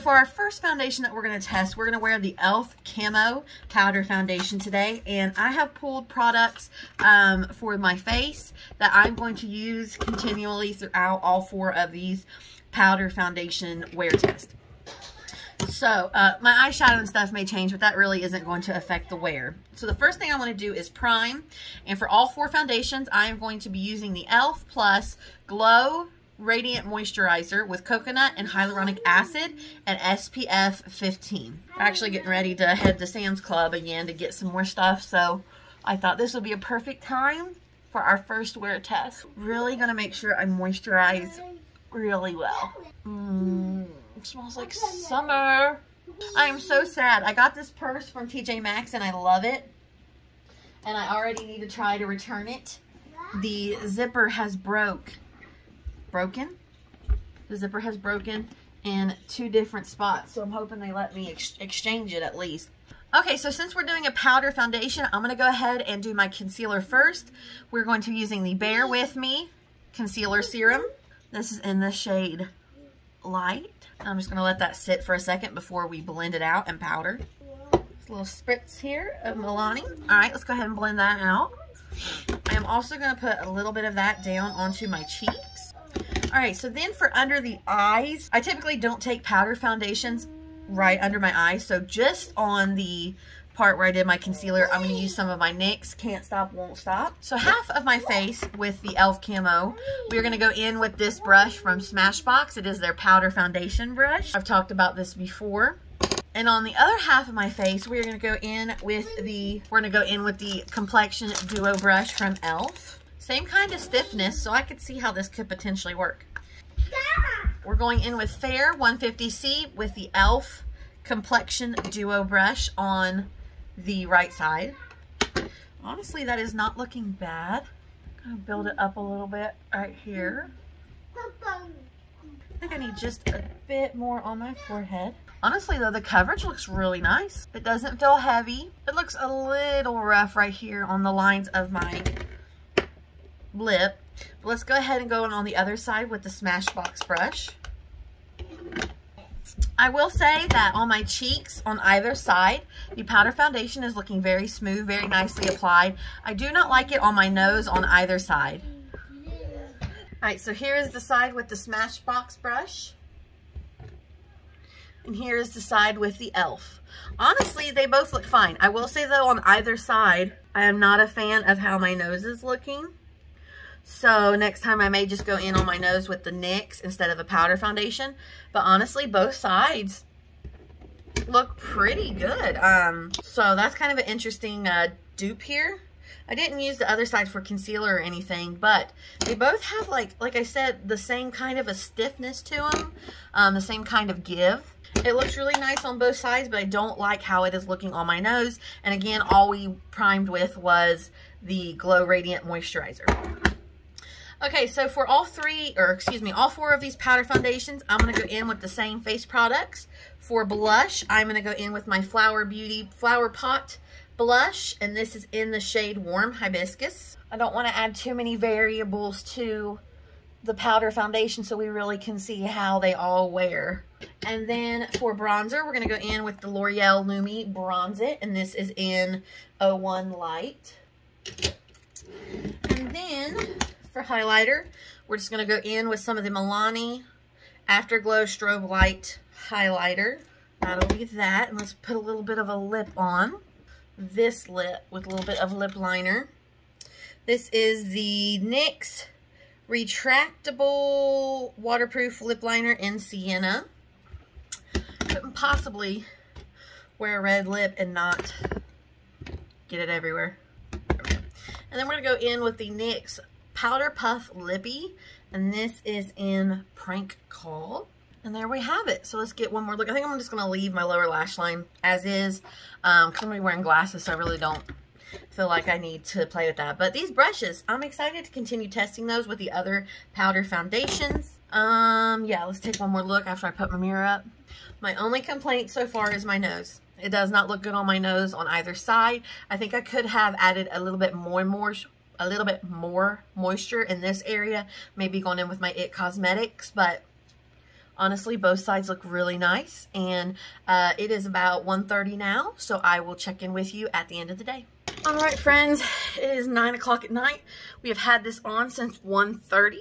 for our first foundation that we're going to test, we're going to wear the e.l.f. Camo Powder Foundation today. And I have pulled products for my face that I'm going to use continually throughout all 4 of these powder foundation wear tests. So, my eyeshadow and stuff may change, but that really isn't going to affect the wear. So, the first thing I want to do is prime. And for all 4 foundations, I am going to be using the e.l.f. Plus Glow Radiant Moisturizer with coconut and hyaluronic acid and SPF 15. We're actually getting ready to head to Sam's Club again to get some more stuff, so I thought this would be a perfect time for our first wear test. Really gonna make sure I moisturize really well. It smells like summer. I am so sad. I got this purse from TJ Maxx and I love it, and I already need to try to return it. The zipper has broken. The zipper has broken in 2 different spots, so I'm hoping they let me exchange it at least. Okay, so since we're doing a powder foundation, I'm going to go ahead and do my concealer first. We're going to be using the Bear With Me Concealer Serum. This is in the shade Light. I'm just going to let that sit for a second before we blend it out and powder. Just a little spritz here of Milani. Alright, let's go ahead and blend that out. I am also going to put a little bit of that down onto my cheeks. Alright, so then for under the eyes, I typically don't take powder foundations right under my eyes. So just on the part where I did my concealer, I'm going to use some of my NYX Can't Stop, Won't Stop. So half of my face with the e.l.f. Camo, we're going to go in with this brush from Smashbox. It is their powder foundation brush. I've talked about this before. And on the other half of my face, we're going to go in with the Complexion Duo brush from e.l.f. Same kind of stiffness, so I could see how this could potentially work. We're going in with Fair 150C with the e.l.f. Complexion Duo brush on the right side. Honestly, that is not looking bad. I'm going to build it up a little bit right here. I think I need just a bit more on my forehead. Honestly, though, the coverage looks really nice. It doesn't feel heavy. It looks a little rough right here on the lines of my lip. But let's go ahead and go on the other side with the Smashbox brush. I will say that on my cheeks on either side, the powder foundation is looking very smooth, very nicely applied. I do not like it on my nose on either side. Alright, so here is the side with the Smashbox brush. And here is the side with the e.l.f. Honestly, they both look fine. I will say, though, on either side, I am not a fan of how my nose is looking. So next time I may just go in on my nose with the NYX instead of a powder foundation. But honestly, both sides look pretty good. So that's kind of an interesting dupe here. I didn't use the other side for concealer or anything, but they both have, like I said, the same kind of a stiffness to them, the same kind of give. It looks really nice on both sides, but I don't like how it is looking on my nose. And again, all we primed with was the Glow Radiant Moisturizer. Okay, so for all 4 of these powder foundations, I'm going to go in with the same face products. For blush, I'm going to go in with my Flower Beauty Flower Pot blush, and this is in the shade Warm Hibiscus. I don't want to add too many variables to the powder foundation so we really can see how they all wear. And then for bronzer, we're going to go in with the L'Oreal Lumi Bronze It, and this is in 01 Light. And then for highlighter, we're just going to go in with some of the Milani Afterglow Strobelight highlighter. That'll be that. And let's put a little bit of a lip on. This lip with a little bit of lip liner. This is the NYX Retractable Waterproof Lip Liner in Sienna. Couldn't possibly wear a red lip and not get it everywhere. And then we're going to go in with the NYX Powder Puff Lippy, and this is in Prank Call. And there we have it. So let's get one more look. I think I'm just going to leave my lower lash line as is, because I'm going to be wearing glasses, so I really don't feel like I need to play with that. But these brushes, I'm excited to continue testing those with the other powder foundations. Yeah, let's take one more look after I put my mirror up. My only complaint so far is my nose. It does not look good on my nose on either side. I think I could have added a little bit more moisture in this area, maybe going in with my It Cosmetics, but Honestly, both sides look really nice, and it is about 1:30 now, so I will check in with you at the end of the day. All right, friends, it is 9 o'clock at night. We have had this on since 1:30.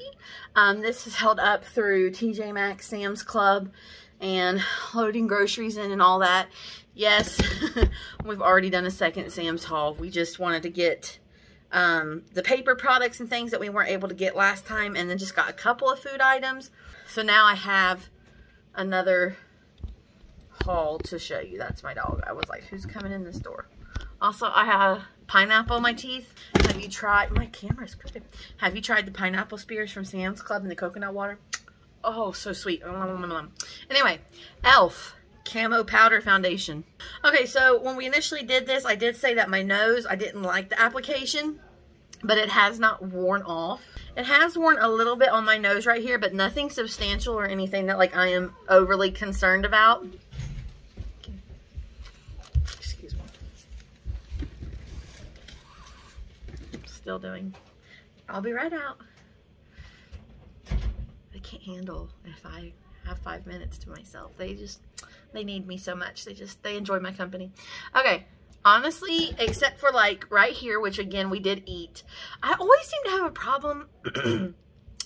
This is held up through TJ Maxx, Sam's Club, and loading groceries in and all that. Yes, we've already done a second Sam's haul. We just wanted to get the paper products and things that we weren't able to get last time, and then just got a couple of food items. So now I have another haul to show you. That's my dog. I was like, who's coming in this door? Also, I have pineapple in my teeth. Have you tried, my camera's crooked. Have you tried the pineapple spears from Sam's Club and the coconut water? Oh, so sweet. Anyway, e.l.f. Camo Powder Foundation. Okay, so when we initially did this, I did say that my nose, I didn't like the application, but it has not worn off. It has worn a little bit on my nose right here, but nothing substantial or anything that like I am overly concerned about. Excuse me. Still doing. I'll be right out. I can't handle if I have 5 minutes to myself. They need me so much. They enjoy my company. Okay. Honestly, except for like right here, which again, we did eat. I always seem to have a problem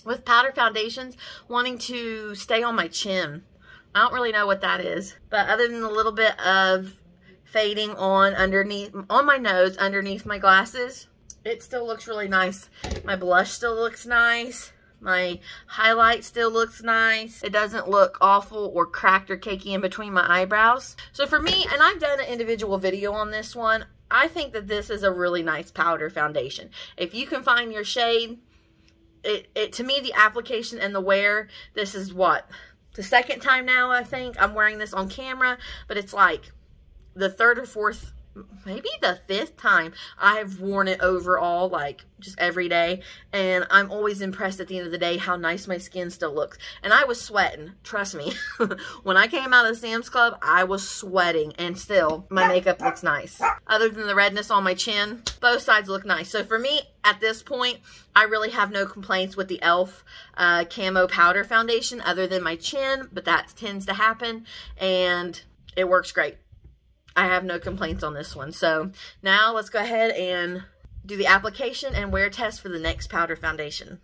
with powder foundations wanting to stay on my chin. I don't really know what that is. But other than a little bit of fading on my nose, underneath my glasses, it still looks really nice. My blush still looks nice. My highlight still looks nice. It doesn't look awful or cracked or cakey in between my eyebrows. So for me, and I've done an individual video on this one, I think that this is a really nice powder foundation. If you can find your shade, to me, the application and the wear, this is what? The second time now, I think. I'm wearing this on camera, but it's like the third or fourth, maybe the fifth time I have worn it overall, like just every day, and I'm always impressed at the end of the day how nice my skin still looks. And I was sweating, trust me. When I came out of Sam's Club, I was sweating, and still my makeup looks nice. Other than the redness on my chin, both sides look nice. So for me, at this point, I really have no complaints with the e.l.f. Camo Powder Foundation other than my chin, but that tends to happen, and it works great. I have no complaints on this one. So now let's go ahead and do the application and wear test for the NYX powder foundation.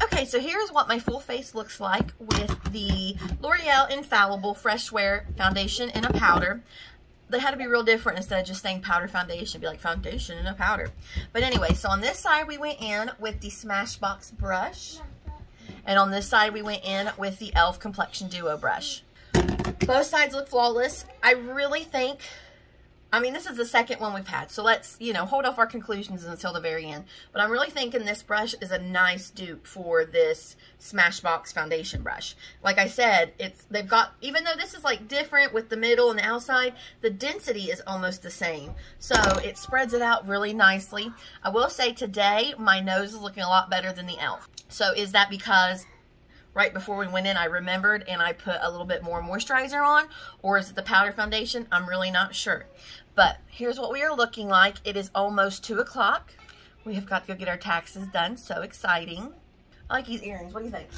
Okay, so here's what my full face looks like with the L'Oreal Infallible Fresh Wear Foundation in a powder. they had to be real different instead of just saying powder foundation. Be like foundation and a powder. But anyway, so on this side we went in with the Smashbox brush. And on this side we went in with the e.l.f. Complexion Duo brush. Both sides look flawless. I really think, I mean, this is the second one we've had, so let's, you know, hold off our conclusions until the very end. But I'm really thinking this brush is a nice dupe for this Smashbox foundation brush. Like I said, they've got, even though this is like different with the middle and the outside, the density is almost the same. So it spreads it out really nicely. I will say today, my nose is looking a lot better than the e.l.f. So is that because right before we went in, I remembered and I put a little bit more moisturizer on? Or is it the powder foundation? I'm really not sure. But here's what we are looking like. It is almost 2 o'clock. We have got to go get our taxes done. So exciting. I like these earrings. What do you think?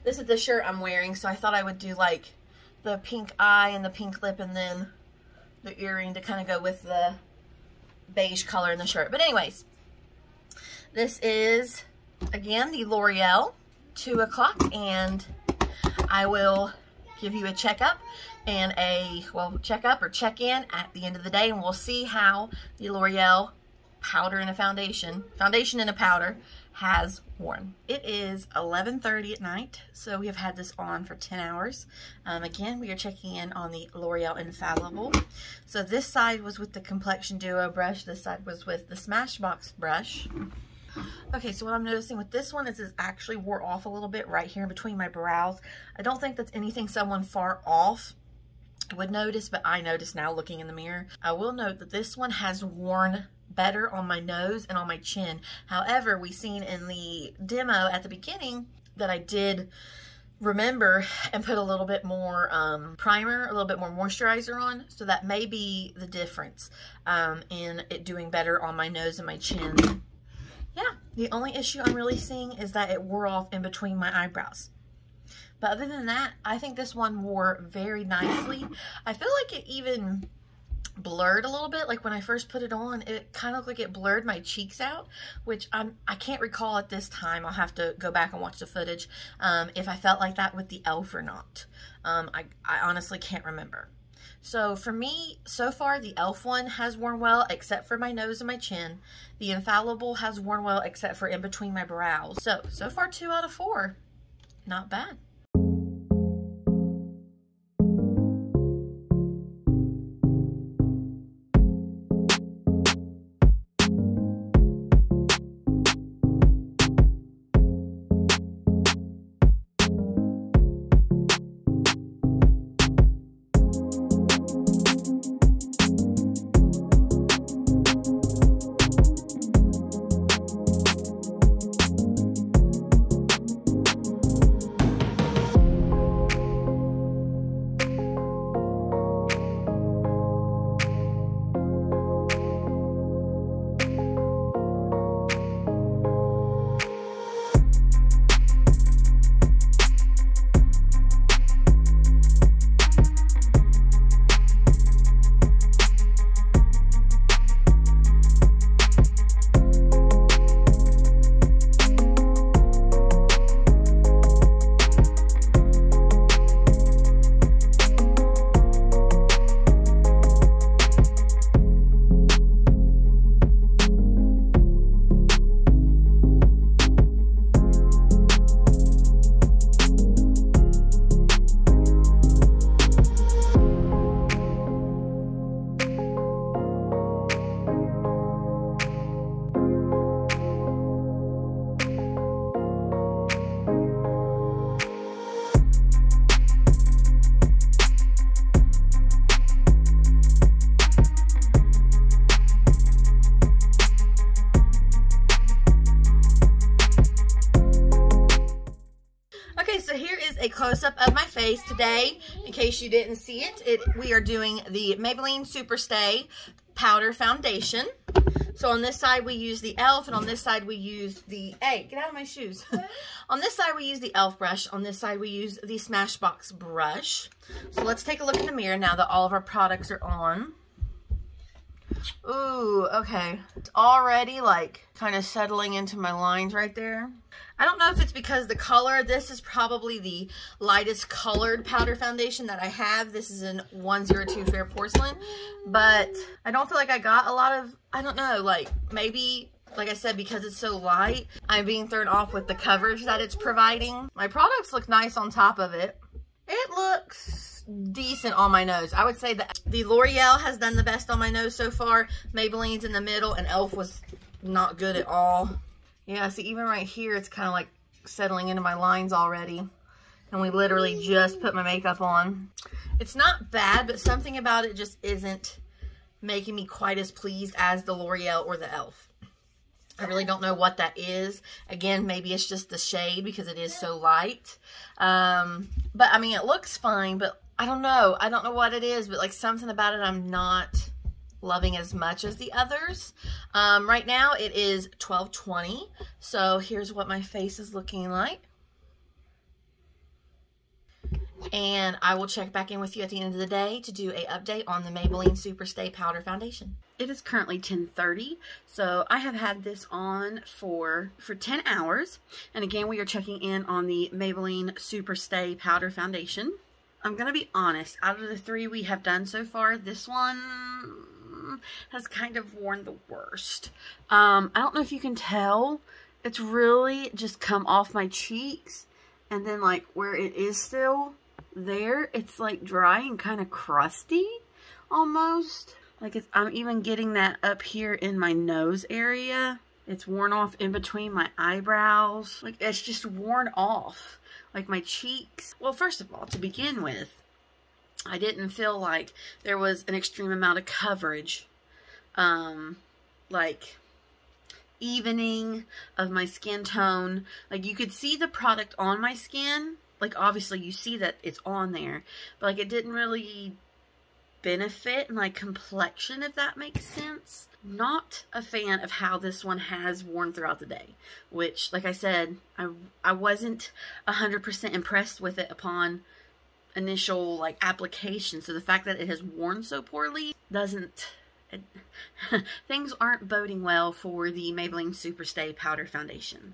This is the shirt I'm wearing, so I thought I would do like the pink eye and the pink lip and then the earring to kind of go with the beige color in the shirt. But anyways, this is, again, the Loreal 2 o'clock, and I will give you a checkup and checkup or check-in at the end of the day, and we'll see how the Loreal powder and a foundation and a powder has worn. It is 11:30 at night, so we have had this on for 10 hours. Again, we are checking in on the Loreal Infallible. So this side was with the Complexion Duo brush, this side was with the Smashbox brush. Okay, so what I'm noticing with this one is it actually wore off a little bit right here in between my brows. I don't think that's anything someone far off would notice, but I notice now looking in the mirror. I will note that this one has worn better on my nose and on my chin. However, we seen in the demo at the beginning that I did remember and put a little bit more primer, a little bit more moisturizer on, so that may be the difference in it doing better on my nose and my chin. Yeah, the only issue I'm really seeing is that it wore off in between my eyebrows. But other than that, I think this one wore very nicely. I feel like it even blurred a little bit. Like when I first put it on, it kind of looked like it blurred my cheeks out, which I can't recall at this time. I'll have to go back and watch the footage if I felt like that with the e.l.f. or not. I honestly can't remember. So for me, so far, the e.l.f. one has worn well, except for my nose and my chin. The Infallible has worn well, except for in between my brows. So far, 2 out of 4. Not bad. A close-up of my face today. In case you didn't see it, we are doing the Maybelline Superstay Powder Foundation. So on this side we use the e.l.f. and on this side we use the, hey, get out of my shoes. On this side we use the e.l.f. brush. On this side we use the Smashbox brush. So let's take a look in the mirror now that all of our products are on. Ooh, okay. It's already like kind of settling into my lines right there. I don't know if it's because the color, this is probably the lightest colored powder foundation that I have. This is in 102 Fair Porcelain, but I don't feel like I got a lot of, I don't know, like maybe, like I said, because it's so light, I'm being thrown off with the coverage that it's providing. My products look nice on top of it. It looks decent on my nose. I would say that the L'Oreal has done the best on my nose so far. Maybelline's in the middle, and e.l.f. was not good at all. Yeah, see, even right here, it's kind of like settling into my lines already. And we literally just put my makeup on. It's not bad, but something about it just isn't making me quite as pleased as the L'Oreal or the e.l.f. I really don't know what that is. Again, maybe it's just the shade because it is so light. But, I mean, it looks fine, but I don't know. I don't know what it is, but, like, something about it I'm not loving as much as the others. Right now it is 12:20, so here's what my face is looking like, and I will check back in with you at the end of the day to do a update on the Maybelline Super Stay Powder Foundation. It is currently 10:30, so I have had this on for 10 hours, and again we are checking in on the Maybelline Super Stay Powder Foundation. I'm gonna be honest, out of the 3 we have done so far, this one has kind of worn the worst. I don't know if you can tell, it's really just come off my cheeks, and then like where it is still there, it's like dry and kind of crusty almost. Like I'm even getting that up here in my nose area. It's worn off in between my eyebrows. Like it's just worn off. Like my cheeks. Well, first of all, to begin with, I didn't feel like there was an extreme amount of coverage, like evening of my skin tone. Like you could see the product on my skin. Like obviously you see that it's on there, but like it didn't really benefit my complexion, if that makes sense. Not a fan of how this one has worn throughout the day, which, like I said, I wasn't 100% impressed with it upon initial like application. So the fact that it has worn so poorly doesn't things aren't boding well for the Maybelline Super Stay Powder Foundation.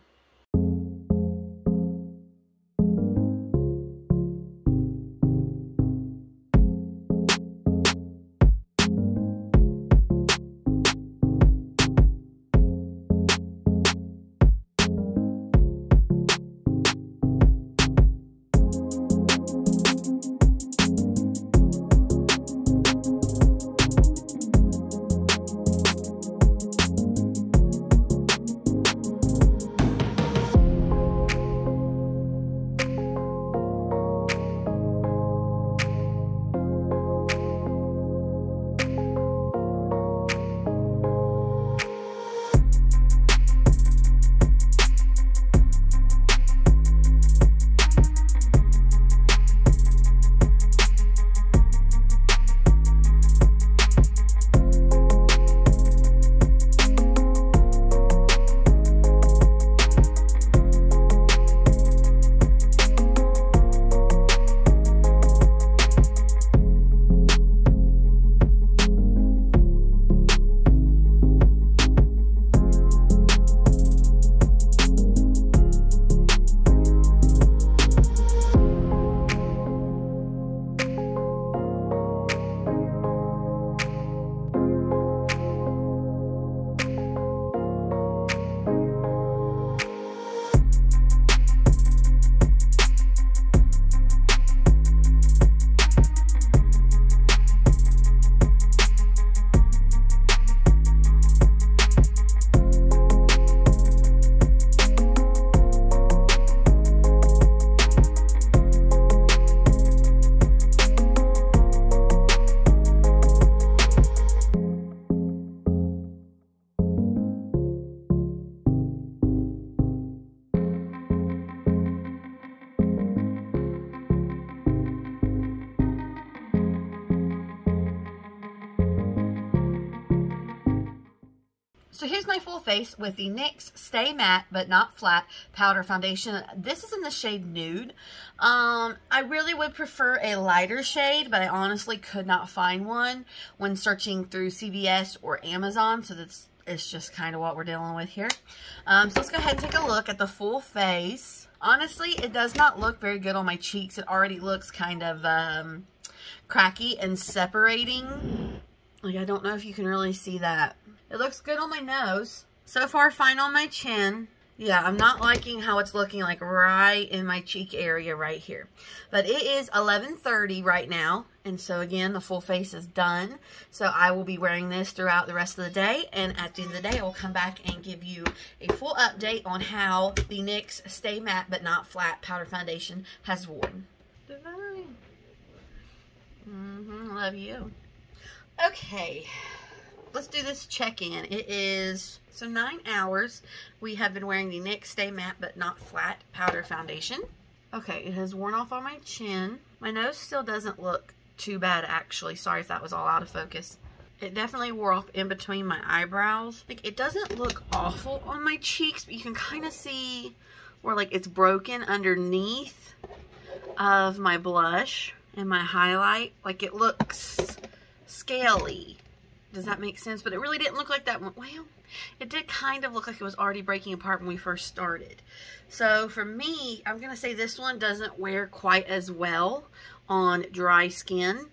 So here's my full face with the NYX Stay Matte But Not Flat Powder Foundation. This is in the shade Nude. I really would prefer a lighter shade, but I honestly could not find one when searching through CVS or Amazon, so it's just kind of what we're dealing with here. So let's go ahead and take a look at the full face. Honestly, it does not look very good on my cheeks. It already looks kind of cracky and separating. Like, I don't know if you can really see that. It looks good on my nose. So far, fine on my chin. Yeah, I'm not liking how it's looking like right in my cheek area right here. But it is 11:30 right now. And so again, the full face is done. So I will be wearing this throughout the rest of the day. And at the end of the day, I will come back and give you a full update on how the NYX Stay Matte But Not Flat Powder Foundation has worn. Divine. Love you. Okay. Let's do this check-in. It is, so 9 hours. We have been wearing the NYX Stay Matte But Not Flat Powder Foundation. Okay, it has worn off on my chin. My nose still doesn't look too bad, actually. Sorry if that was all out of focus. It definitely wore off in between my eyebrows. Like, it doesn't look awful on my cheeks, but you can kind of see where, like, it's broken underneath of my blush and my highlight. Like, it looks scaly. Does that make sense? But it really didn't look like that. Well, it did kind of look like it was already breaking apart when we first started. So for me, I'm going to say this one doesn't wear quite as well on dry skin.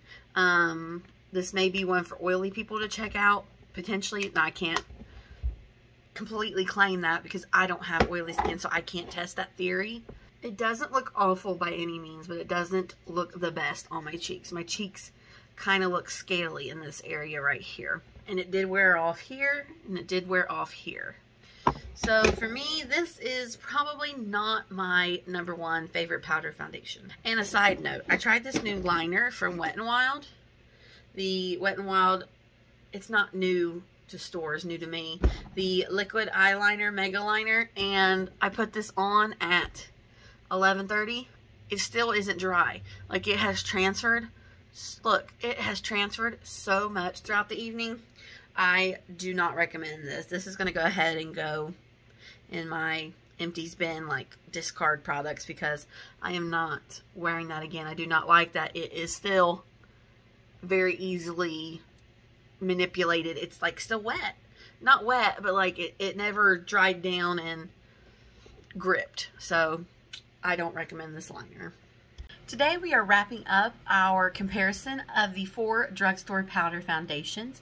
This may be one for oily people to check out, potentially. No, I can't completely claim that because I don't have oily skin, so I can't test that theory. It doesn't look awful by any means, but it doesn't look the best on my cheeks. My cheeks kind of look scaly in this area right here. And it did wear off here, and it did wear off here. So for me, this is probably not my #1 favorite powder foundation. And a side note, I tried this new liner from Wet n Wild. The Wet n Wild, it's not new to stores, new to me. The liquid eyeliner, mega liner, and I put this on at 11:30. It still isn't dry. Like, it has transferred. Look, it has transferred so much throughout the evening. I do not recommend this. This is going to go ahead and go in my empties bin, like discard products, because I am not wearing that again. I do not like that. It is still very easily manipulated. It's like still wet. Not wet, but like it never dried down and gripped. So I don't recommend this liner. Today we are wrapping up our comparison of the 4 drugstore powder foundations.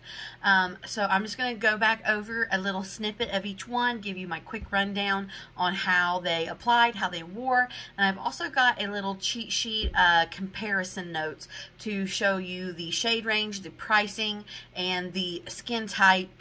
So I'm just going to go back over a little snippet of each one, give you my quick rundown on how they applied, how they wore, and I've also got a little cheat sheet comparison notes to show you the shade range, the pricing, and the skin type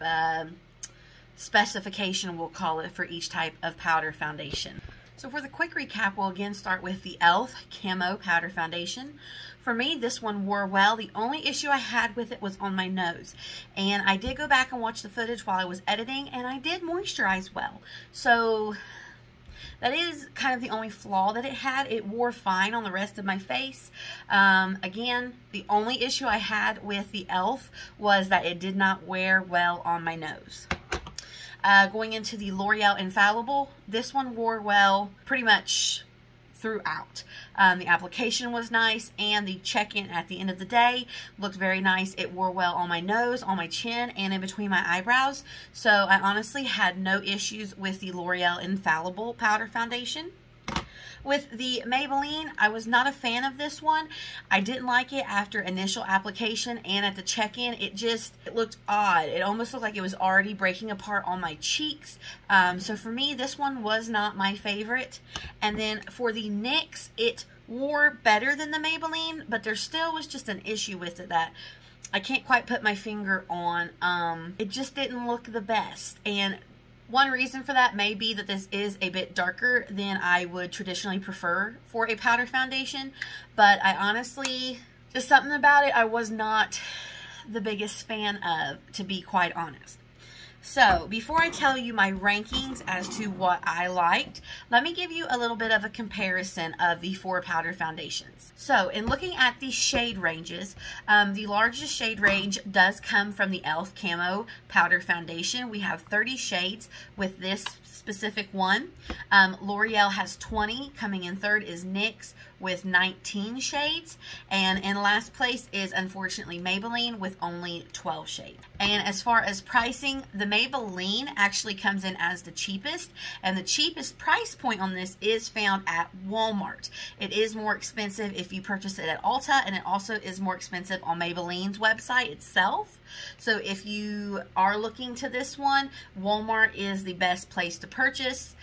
specification, we'll call it, for each type of powder foundation. So for the quick recap, we'll again start with the e.l.f. Camo Powder Foundation. For me, this one wore well. The only issue I had with it was on my nose. And I did go back and watch the footage while I was editing, and I did moisturize well. So that is kind of the only flaw that it had. It wore fine on the rest of my face. Again, the only issue I had with the e.l.f. was that it did not wear well on my nose. Going into the Loreal Infallible, this one wore well pretty much throughout. The application was nice, and the check-in at the end of the day looked very nice. It wore well on my nose, on my chin, and in between my eyebrows. So I honestly had no issues with the Loreal Infallible Powder Foundation. With the Maybelline, I was not a fan of this one. I didn't like it after initial application, and at the check-in, it looked odd. It almost looked like it was already breaking apart on my cheeks. So for me, this one was not my favorite. And then for the NYX, it wore better than the Maybelline, but there still was just an issue with it that I can't quite put my finger on. It just didn't look the best. And one reason for that may be that this is a bit darker than I would traditionally prefer for a powder foundation, but I honestly, just something about it I was not the biggest fan of, to be quite honest. So before I tell you my rankings as to what I liked, let me give you a little bit of a comparison of the 4 powder foundations. So in looking at the shade ranges, the largest shade range does come from the e.l.f. Camo Powder Foundation. We have 30 shades with this specific one. L'Oreal has 20. Coming in third is NYX with 19 shades. And in last place is, unfortunately, Maybelline with only 12 shades. And as far as pricing, the Maybelline actually comes in as the cheapest. And the cheapest price point on this is found at Walmart. It is more expensive if you purchase it at Ulta, and it also is more expensive on Maybelline's website itself. So if you are looking to this one, Walmart is the best place to purchase.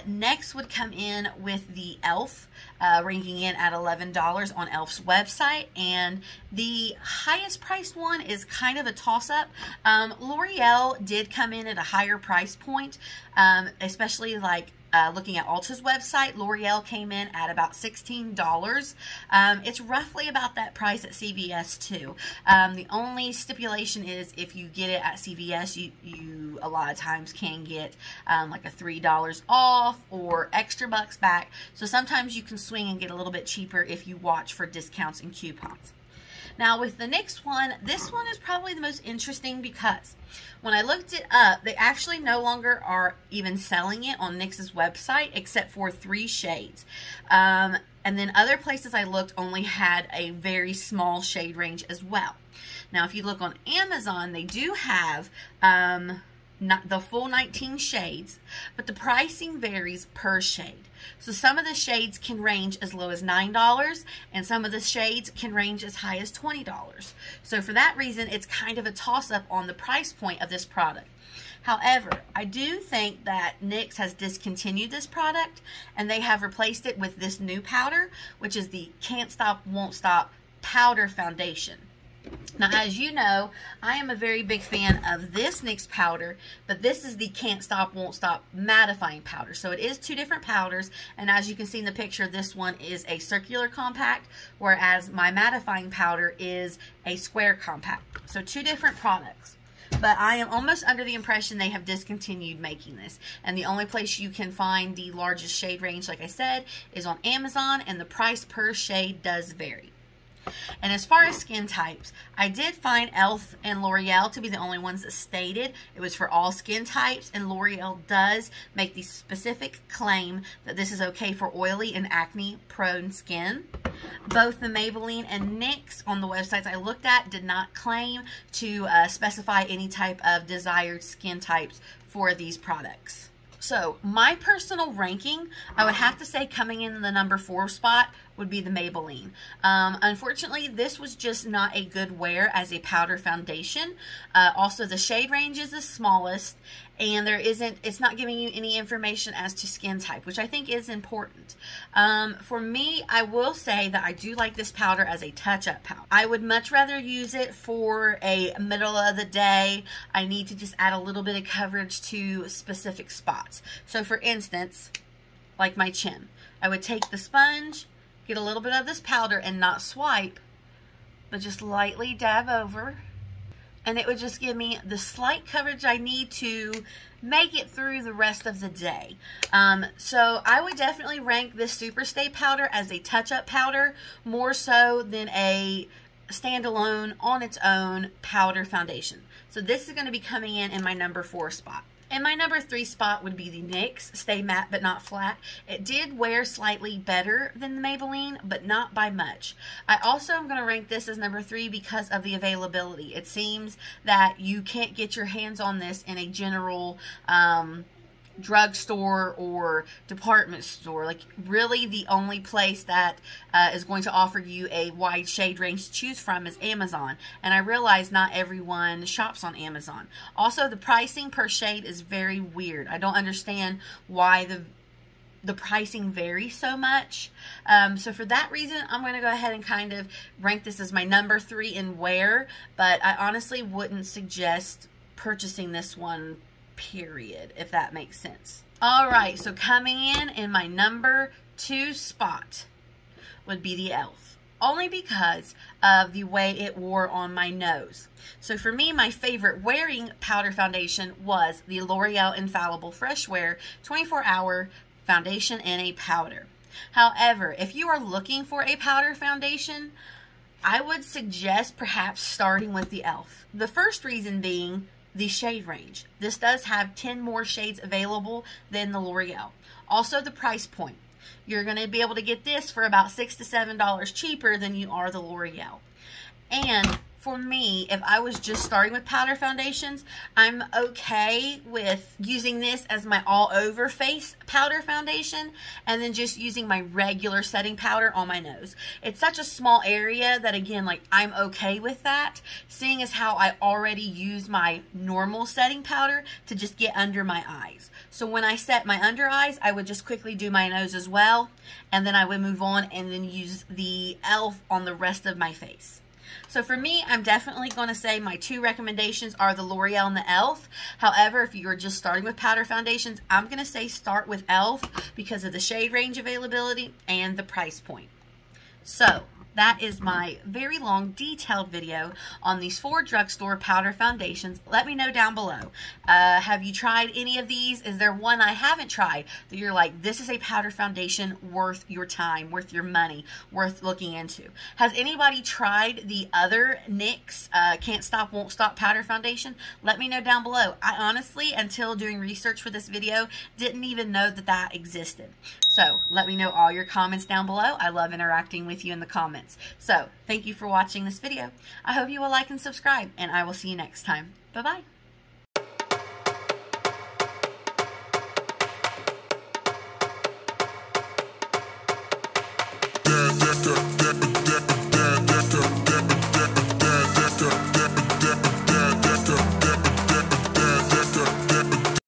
Next would come in with the e.l.f. Ranking in at $11 on e.l.f.'s website, and the highest priced one is kind of a toss-up. L'Oreal did come in at a higher price point, especially like looking at Ulta's website. L'Oreal came in at about $16. It's roughly about that price at CVS too. The only stipulation is if you get it at CVS, you a lot of times can get like a $3 off or extra bucks back. So sometimes you can swing and get a little bit cheaper if you watch for discounts and coupons. Now with the NYX one, this one is probably the most interesting because when I looked it up, they actually no longer are even selling it on NYX's website except for 3 shades. And then other places I looked only had a very small shade range as well. Now if you look on Amazon, they do have not the full 19 shades, but the pricing varies per shade. So some of the shades can range as low as $9, and some of the shades can range as high as $20. So for that reason, it's kind of a toss-up on the price point of this product. However, I do think that NYX has discontinued this product, and they have replaced it with this new powder, which is the Can't Stop, Won't Stop Powder Foundation. Now, as you know, I am a very big fan of this NYX powder, but this is the Can't Stop, Won't Stop mattifying powder. So it is 2 different powders, and as you can see in the picture, this one is a circular compact, whereas my mattifying powder is a square compact. So 2 different products. But I am almost under the impression they have discontinued making this. And the only place you can find the largest shade range, like I said, is on Amazon, and the price per shade does vary. And as far as skin types, I did find e.l.f. and L'Oreal to be the only ones that stated it was for all skin types, and L'Oreal does make the specific claim that this is okay for oily and acne-prone skin. Both the Maybelline and NYX on the websites I looked at did not claim to specify any type of desired skin types for these products. So my personal ranking, I would have to say coming in the number 4 spot would be the Maybelline. Unfortunately, this was just not a good wear as a powder foundation. Also, the shade range is the smallest, and it's not giving you any information as to skin type, which I think is important. For me, I will say that I do like this powder as a touch-up powder. I would much rather use it for a middle of the day. I need to just add a little bit of coverage to specific spots. So for instance, like my chin, I would take the sponge, get a little bit of this powder and not swipe, but just lightly dab over, and it would just give me the slight coverage I need to make it through the rest of the day. So I would definitely rank this Superstay powder as a touch-up powder more so than a standalone on its own powder foundation. So this is going to be coming in my number 4 spot. And my number 3 spot would be the NYX Stay Matte But Not Flat. It did wear slightly better than the Maybelline, but not by much. I also am going to rank this as number 3 because of the availability. It seems that you can't get your hands on this in a general drugstore or department store. Like, really the only place that is going to offer you a wide shade range to choose from is Amazon, and I realize not everyone shops on Amazon. Also, the pricing per shade is very weird. I don't understand why the pricing varies so much. So for that reason, I'm going to go ahead and kind of rank this as my number 3 in wear, but I honestly wouldn't suggest purchasing this one, period, if that makes sense. Alright, so coming in my number 2 spot would be the e.l.f. only because of the way it wore on my nose. So for me, my favorite wearing powder foundation was the L'Oreal Infallible Fresh Wear 24-hour foundation in a powder. However, if you are looking for a powder foundation, I would suggest perhaps starting with the e.l.f. The first reason being the shade range. This does have 10 more shades available than the L'Oreal. Also the price point. You're going to be able to get this for about $6 to $7 cheaper than you are the L'Oreal. And for me, if I was just starting with powder foundations, I'm okay with using this as my all-over face powder foundation and then just using my regular setting powder on my nose. It's such a small area that, again, like, I'm okay with that, seeing as how I already use my normal setting powder to just get under my eyes. So when I set my under eyes, I would just quickly do my nose as well, and then I would move on and then use the e.l.f. on the rest of my face. So for me, I'm definitely going to say my two recommendations are the L'Oreal and the e.l.f. However, if you are just starting with powder foundations, I'm going to say start with e.l.f. because of the shade range availability and the price point. So that is my very long, detailed video on these 4 drugstore powder foundations. Let me know down below. Have you tried any of these? Is there one I haven't tried that you're like, this is a powder foundation worth your time, worth your money, worth looking into? Has anybody tried the other NYX Can't Stop, Won't Stop powder foundation? Let me know down below. I honestly, until doing research for this video, didn't even know that that existed. So let me know all your comments down below. I love interacting with you in the comments. So thank you for watching this video. I hope you will like and subscribe, and I will see you next time. Bye-bye. Da, da, da, da, da, da, da, da, da, da, da, da, da.